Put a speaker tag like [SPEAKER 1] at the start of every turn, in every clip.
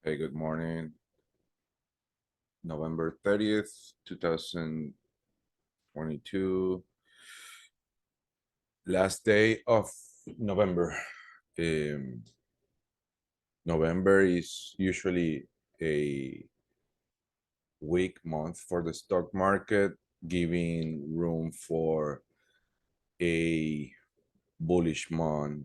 [SPEAKER 1] Hey, good morning. November 30th, 2022. Last day of November. Um, November is usually a weak month for the stock market, giving room for a bullish month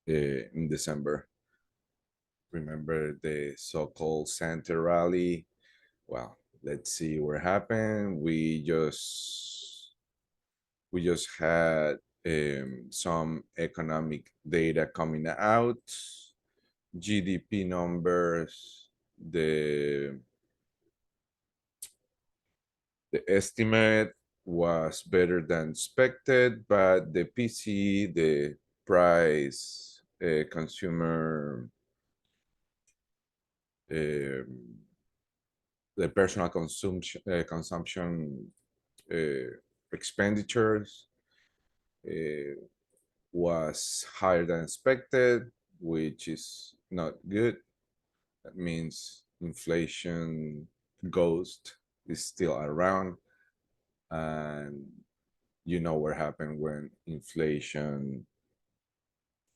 [SPEAKER 1] in December. Remember the so-called Santa rally? Well, let's see what happened. We just had some economic data coming out, GDP numbers, the estimate was better than expected, but the PCE, the price consumer, um, the personal consumption expenditures uh, was higher than expected, which is not good. That means inflation ghost is still around, and you know what happened when inflation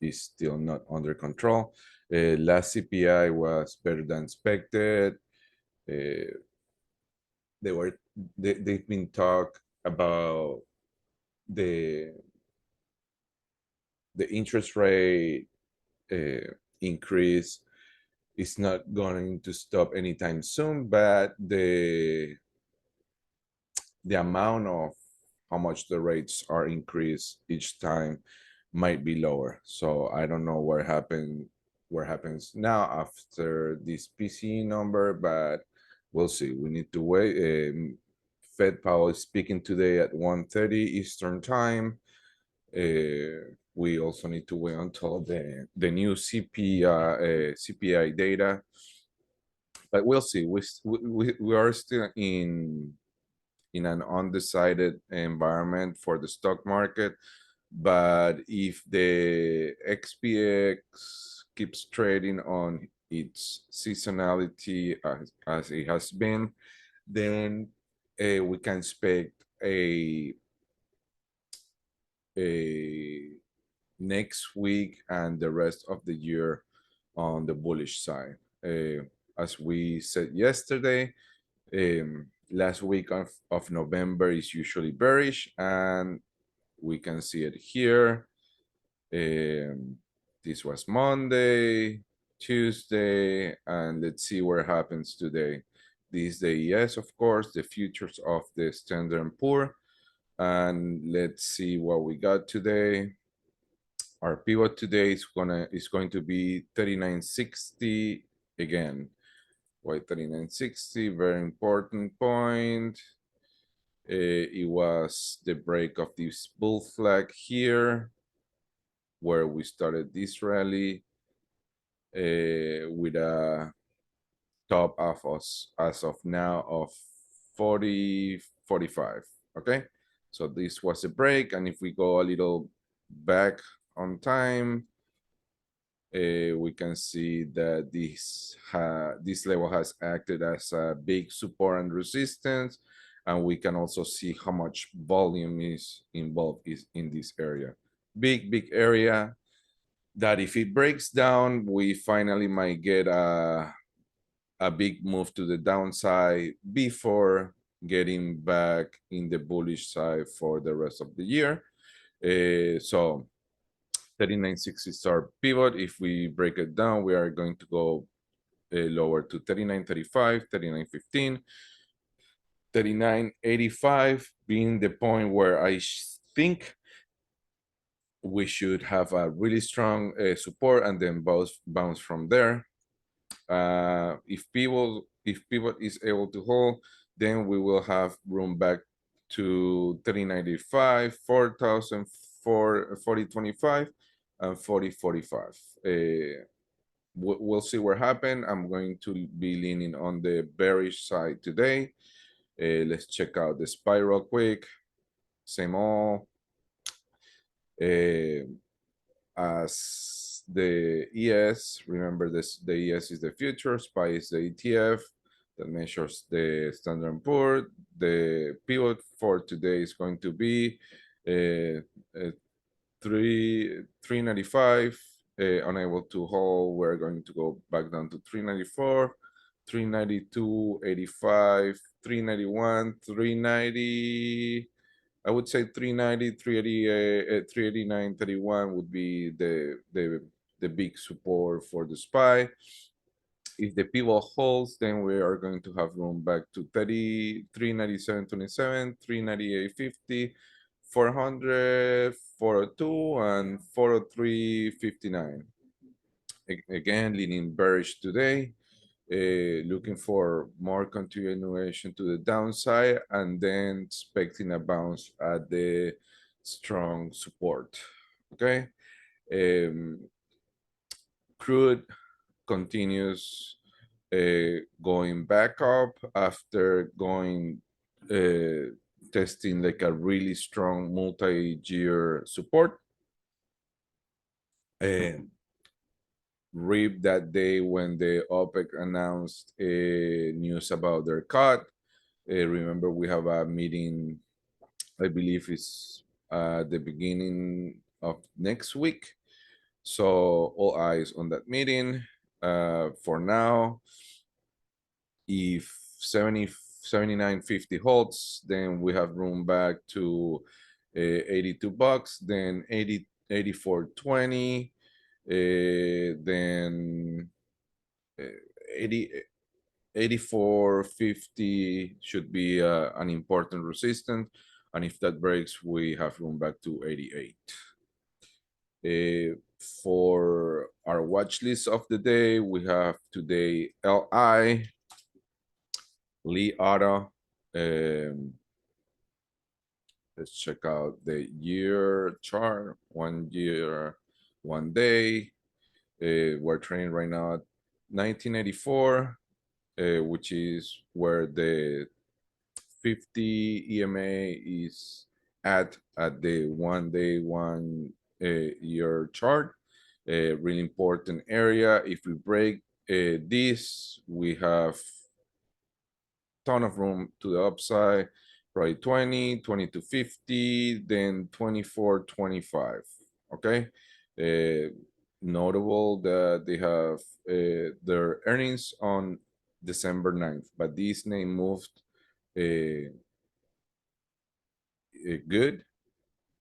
[SPEAKER 1] is still not under control. Last CPI was better than expected. Uh, they've been talk about the the interest rate increase is not going to stop anytime soon, but the amount of how much the rates are increased each time might be lower. So I don't know what happens now after this PCE number, but we'll see. We need to wait. Fed Powell is speaking today at 1:30 Eastern time. We also need to wait until the new CPI data, but we'll see. We are still in an undecided environment for the stock market. But if the XPX keeps trading on its seasonality as it has been, then we can expect a next week and the rest of the year on the bullish side. As we said yesterday, last week of November is usually bearish, and we can see it here. This was Monday, Tuesday, and let's see what happens today. This day, yes, of course, the futures of the Standard and Poor. And let's see what we got today. Our pivot today is going to be 3960 again. Why 3960? Very important point. It was the break of this bull flag here, where we started this rally with a top of us as of now of 40.45. Okay, so this was a break, and if we go a little back on time, we can see that this level has acted as a big support and resistance, and we can also see how much volume is involved in this area. Big area that if it breaks down, we finally might get a big move to the downside before getting back in the bullish side for the rest of the year. So 3960 is our pivot. If we break it down, we are going to go lower to 3935, 3915, 3985 being the point where I think we should have a really strong support and then bounce from there. If pivot is able to hold, then we will have room back to 3095, 4000, 4025, and 4045. We'll see what happens. I'm going to be leaning on the bearish side today. Let's check out the SPY real quick. Same old. As the ES. Remember this, the ES is the future, SPY is the ETF that measures the Standard and Poor. The pivot for today is going to be uh, uh, 395, unable to hold. We're going to go back down to 394, 392.85, 391, 390. I would say 390, 380, 389.31 would be the big support for the SPY. If the pivot holds, then we are going to have room back to 30, 397.27, 398.50, 400, 402, and 403.59. Again, leaning bearish today, looking for more continuation to the downside, and then expecting a bounce at the strong support. Okay. Crude continues going back up after going testing like a really strong multi-year support. RIP that day when the OPEC announced news about their cut. Remember, we have a meeting, I believe it's the beginning of next week. So all eyes on that meeting. For now, if 79.50 holds, then we have room back to $82, then 84.20, then 80, 84.50 should be an important resistance, and if that breaks, we have room back to 88. For our watch list of the day, we have today LI, Lee Auto. Let's check out the year chart, 1 year, 1 day. We're trading right now at 1984, which is where the 50 EMA is at the 1 day, 1 year chart. A really important area. If we break this, we have ton of room to the upside, probably 20, 20 to 50, then 24, 25. Okay. Notable that they have their earnings on December 9th, but this name moved good.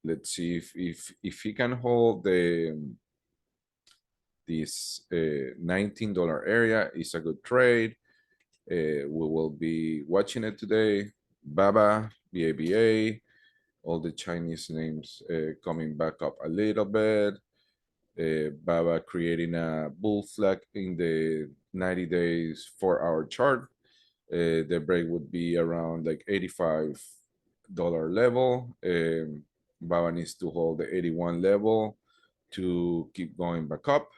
[SPEAKER 1] Let's see if he can hold this $19 area. Is a good trade. We will be watching it today. BABA, BABA, all the Chinese names coming back up a little bit. BABA creating a bull flag in the 90 days 4-hour chart. The break would be around like $85 level. BABA needs to hold the 81 level to keep going back up.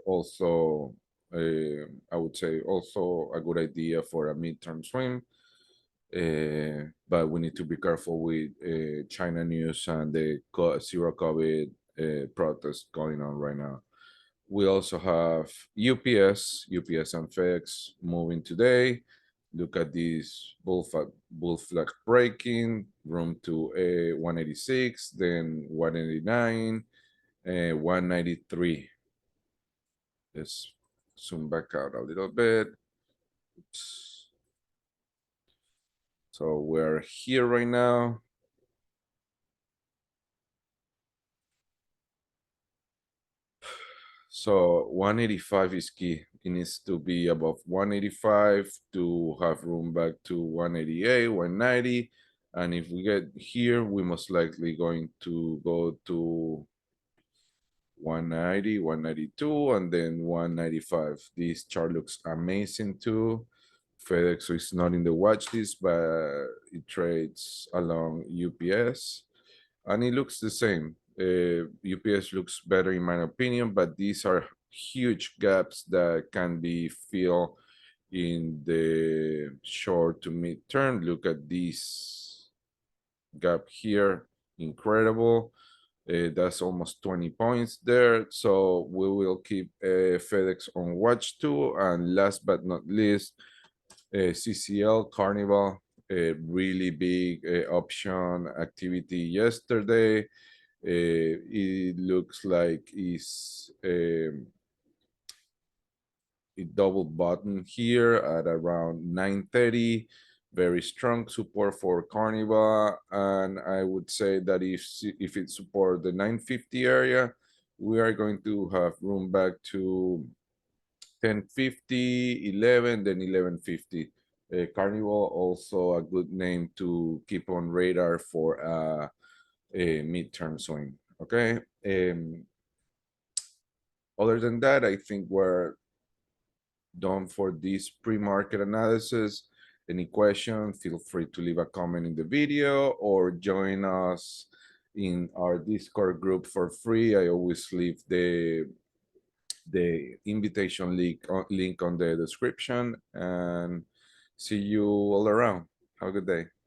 [SPEAKER 1] Also, I would say also a good idea for a midterm swing. But we need to be careful with China news and the zero COVID protest going on right now. We also have UPS and FedEx moving today. Look at this bull flag breaking, room to 186, then 189, 193. Let's zoom back out a little bit. Oops. So we're here right now. So 185 is key. It needs to be above 185 to have room back to 188, 190. And if we get here, we most likely going to go to 190, 192, and then 195. This chart looks amazing too. FedEx is not in the watch list, but it trades along UPS, and it looks the same. UPS looks better in my opinion, but these are huge gaps that can be filled in the short to mid term. Look at this gap here, incredible. That's almost 20 points there. So we will keep FedEx on watch too. And last but not least, CCL Carnival, a really big option activity yesterday. It looks like it double bottom here at around 9:30. Very strong support for Carnival, and I would say that if it support the 950 area, we are going to have room back to 1050, 11, then 1150. Carnival also a good name to keep on radar for a midterm swing. Okay. Other than that, I think we're done for this pre-market analysis. Any question, feel free to leave a comment in the video or join us in our Discord group for free. I always leave the invitation link on the description, and see you all around. Have a good day.